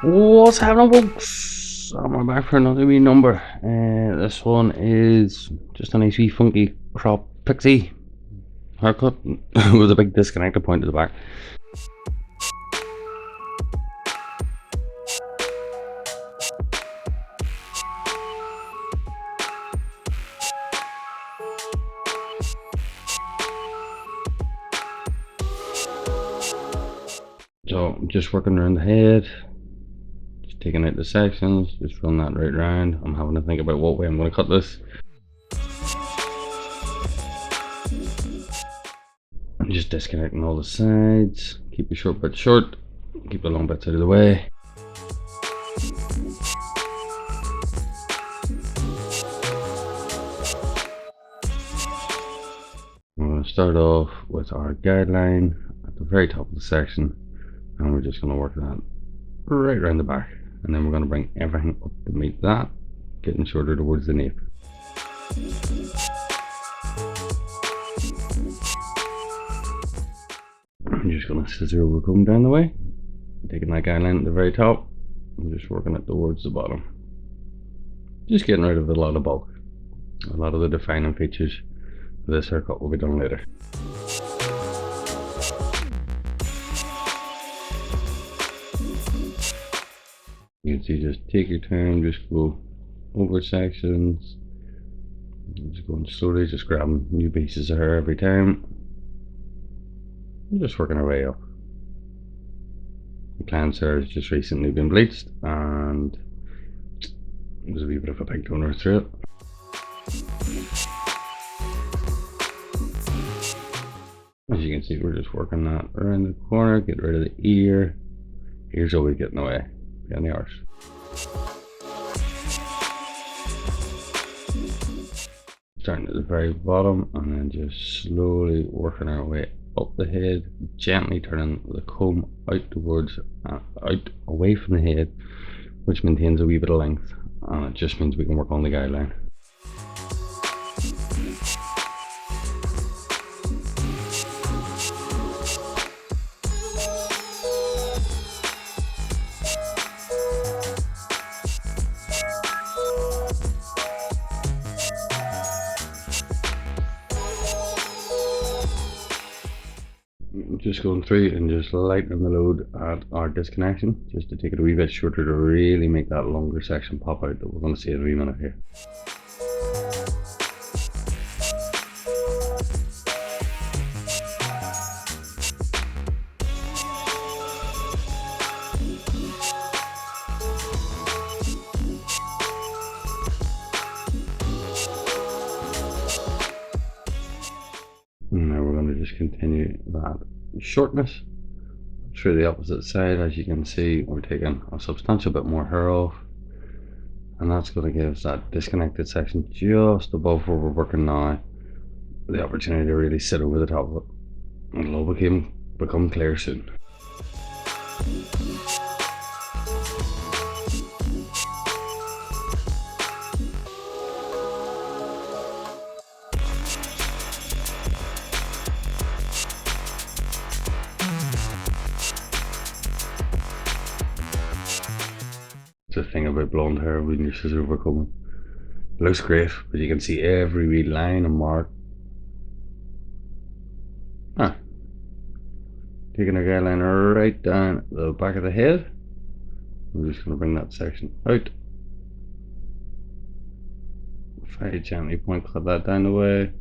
What's happening, folks? I'm back for another wee number. This one is just a nice wee funky crop pixie haircut with a big disconnected point at the back. So I'm just working around the head, just taking out the sections, just filling that right round. I'm having to think about what way I'm going to cut this. I'm just disconnecting all the sides, keep the short bits short, keep the long bits out of the way. I'm going to start off with our guideline at the very top of the section, and we're just going to work that right around the back, and then we're going to bring everything up to meet that, getting shorter towards the nape. I'm just going to scissor-over-comb down the way, taking that guideline at the very top and just working it towards the bottom, just getting rid of a lot of bulk. A lot of the defining features of this haircut will be done later. You can see, just take your time, just go over sections, just going slowly, just grabbing new pieces of hair every time, and just working our way up. The client's hair has just recently been bleached and there's a wee bit of a pink toner through it. As you can see, we're just working that around the corner, get rid of the ear. Ear's always getting away, behind the arse. Starting at the very bottom and then just slowly working our way up the head, gently turning the comb out towards, out away from the head, which maintains a wee bit of length, and it just means we can work on the guideline. Just going through and just lightening the load at our disconnection, just to take it a wee bit shorter to really make that longer section pop out that we're going to see in a wee minute here. Now we're going to just continue that shortness through the opposite side. As you can see, we're taking a substantial bit more hair off, and that's going to give us that disconnected section just above where we're working now the opportunity to really sit over the top of it, and it'll become clear soon. The thing about blonde hair when your scissor-over-comb, it looks great, but you can see every wee line and mark. Taking our guideline right down the back of the head, we're just going to bring that section out. Very gently point cut that down the way.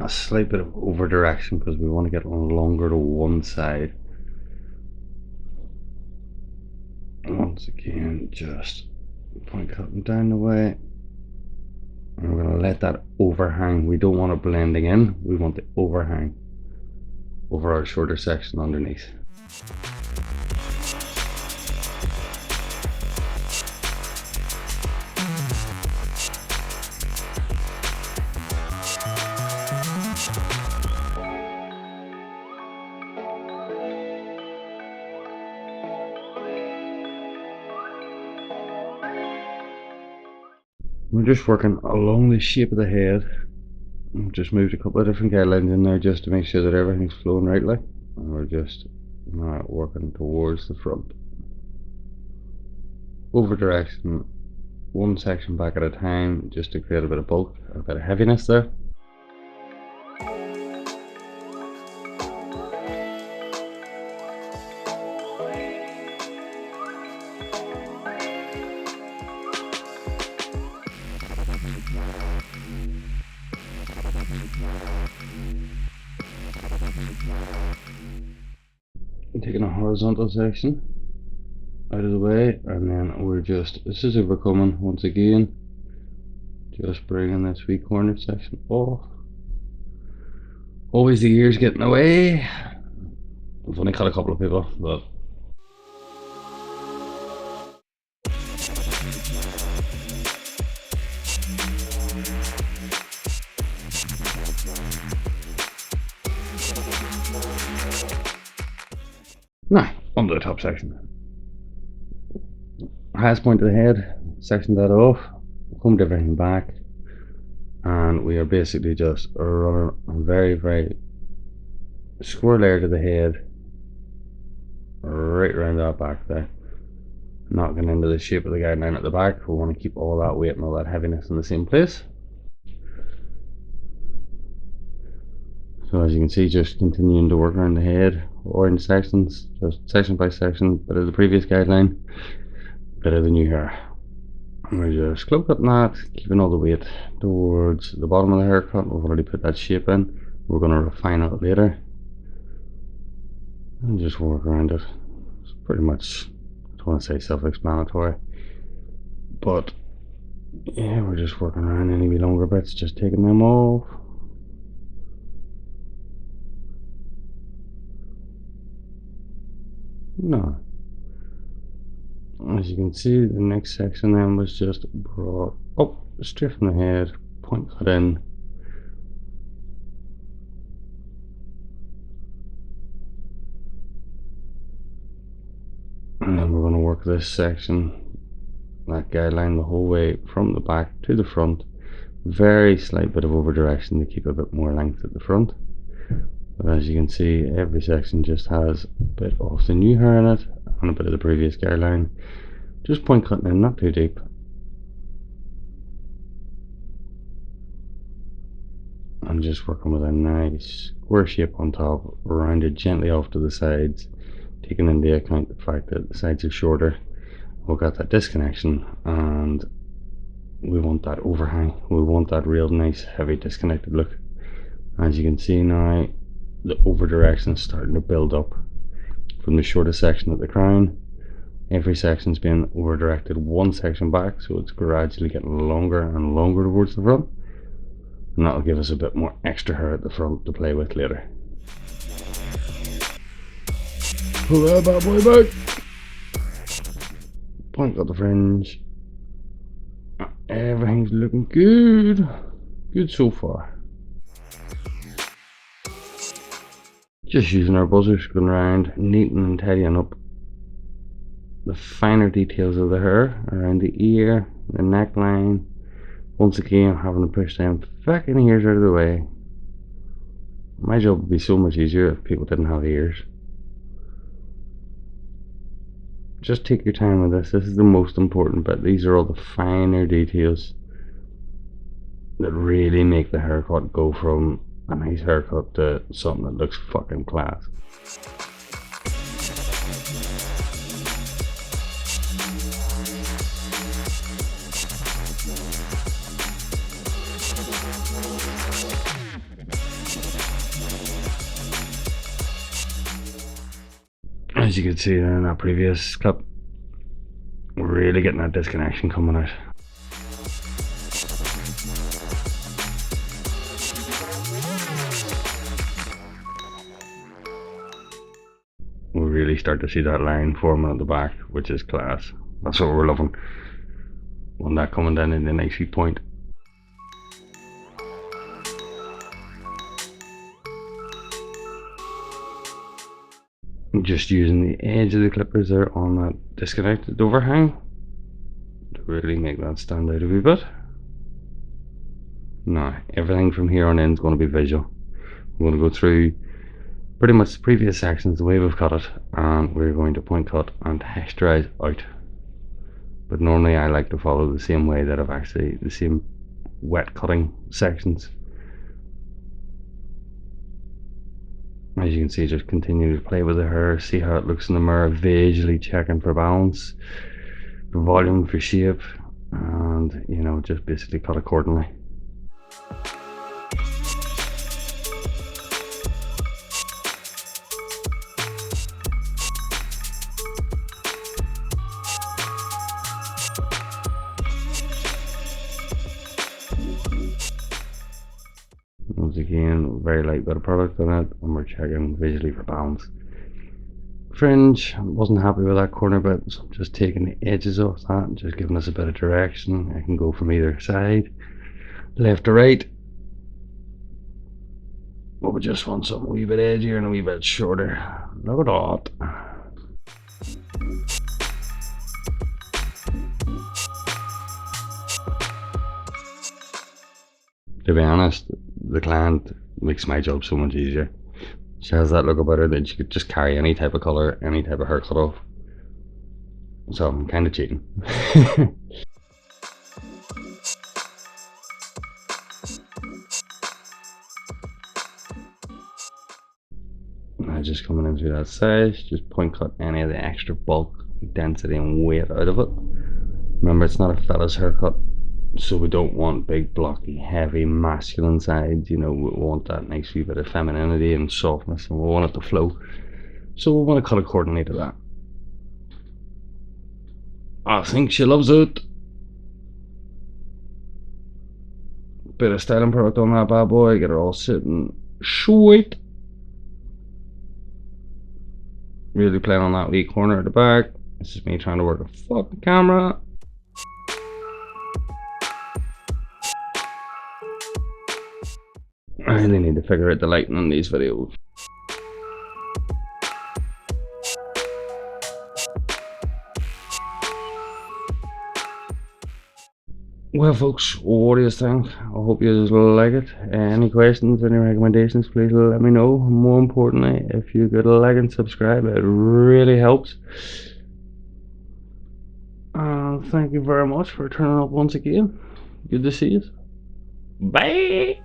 A slight bit of over direction because we want to get longer to one side. Once again, just point cutting down the way, and we're going to let that overhang. We don't want it blending in, we want the overhang over our shorter section underneath. We're just working along the shape of the head. I've just moved a couple of different guidelines in there just to make sure that everything's flowing rightly. And we're just Now working towards the front. Over direction, one section back at a time, just to create a bit of bulk, a bit of heaviness there. Taking a horizontal section out of the way, and then we're just scissor-over-combing once again, just bringing this wee corner section off. Always the ears get in the way. I've only cut a couple of people, but now onto the top section. Highest point of the head, section that off, combed everything back, and we are basically just running a very square layer to the head, right around that back there, not getting into the shape of the guideline at the back. We want to keep all that weight and all that heaviness in the same place. So as you can see, just continuing to work around the head, or in sections, just section by section, bit of the previous guideline, bit of the new hair. And we're just clip cutting that, keeping all the weight towards the bottom of the haircut. We've already put that shape in. We're going to refine it later. And just work around it. It's pretty much, I don't want to say self-explanatory, but yeah, we're just working around any longer bits, just taking them off. No. As you can see, the next section then was just brought up straight from the head, point cut in. And then we're going to work this section, that guideline, the whole way from the back to the front. Very slight bit of over direction to keep a bit more length at the front. But as you can see, every section just has a bit of the new hair in it and a bit of the previous guideline. Just point cutting in, not too deep. I'm just working with a nice square shape on top, rounded gently off to the sides, taking into account the fact that the sides are shorter. We've got that disconnection, and we want that overhang. We want that real nice heavy disconnected look. As you can see now, the over direction is starting to build up from the shortest section at the crown. Every section's been over directed one section back, so it's gradually getting longer and longer towards the front, and that'll give us a bit more extra hair at the front to play with later. Pull that bad boy back. Point got the fringe. Everything's looking good. Good so far. Just using our buzzers, going around, neatening and tidying up the finer details of the hair around the ear, the neckline. Once again, having to push them fucking ears out of the way. My job would be so much easier if people didn't have ears. Just take your time with this. This is the most important bit. These are all the finer details that really make the haircut go from a nice haircut to something that looks fucking class. As you can see in that previous clip, we're really getting that disconnection coming out. We really start to see that line forming at the back, which is class. That's what we're loving. On that coming down in the nice wee point. Just using the edge of the clippers there on that disconnected overhang to really make that stand out a wee bit. Now, everything from here on in is going to be visual. We're going to go through pretty much the previous sections the way we've cut it, and we're going to point cut and texturize out. But normally I like to follow the same way that I've actually, the same wet cutting sections. As you can see, just continue to play with the hair, see how it looks in the mirror, visually checking for balance, for volume, for shape, and you know, just basically cut accordingly. Once again, very light bit of product on it, and we're checking visually for balance. Fringe, wasn't happy with that corner bit, so I'm just taking the edges off that and just giving us a bit of direction. I can go from either side, left to right, but we just want something a wee bit edgier and a wee bit shorter. Look at that. To be honest, the client makes my job so much easier. She has that look about her that she could just carry any type of colour, any type of haircut off. So I'm kind of cheating. Now just coming in through that side, just point cut any of the extra bulk, density and weight out of it. Remember, it's not a fella's haircut, so we don't want big, blocky, heavy, masculine sides. You know, we want that nice wee bit of femininity and softness, and we want it to flow. So we want to cut accordingly to that. I think she loves it. Bit of styling product on that bad boy, get her all sitting sweet. Really playing on that wee corner at the back. This is me trying to work a fucking camera. I really need to figure out the lighting on these videos. Well folks, what do you think? I hope you like it. Any questions, any recommendations, please let me know. More importantly, if you could like and subscribe, it really helps. Thank you very much for turning up once again. Good to see you. Bye!